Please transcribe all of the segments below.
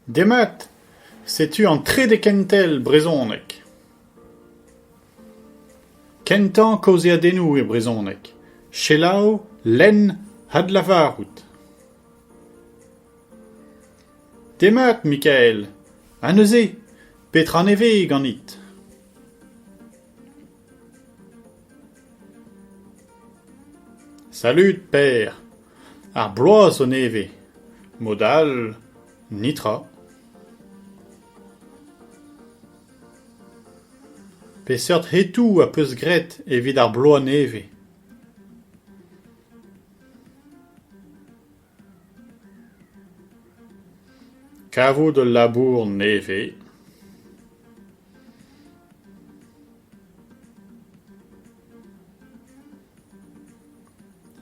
Demat, sais-tu en très de kentel brezonek? Kentan koziadenou e brezonek. Chelao, len, had lavarout. Demat, Michael, aneuze, petra neve ganit. Salut, père. Ar bloaz o neve. Modal, nitra. Peseurt hetou a peus gret evit ar bloaz neve. Kavout de labour neve.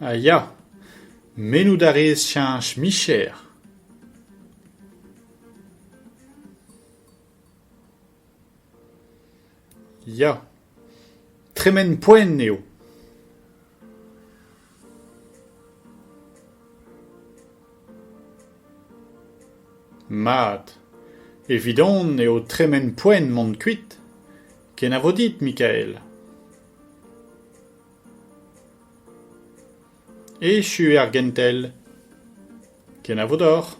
Ah ya, menou darez cheñch micher. Ya, tremen poent eo. Mat, evidon eo tremen poent mont kuit. Ken a vo dit, Michael? Echu er gentel. Ken a vo dor.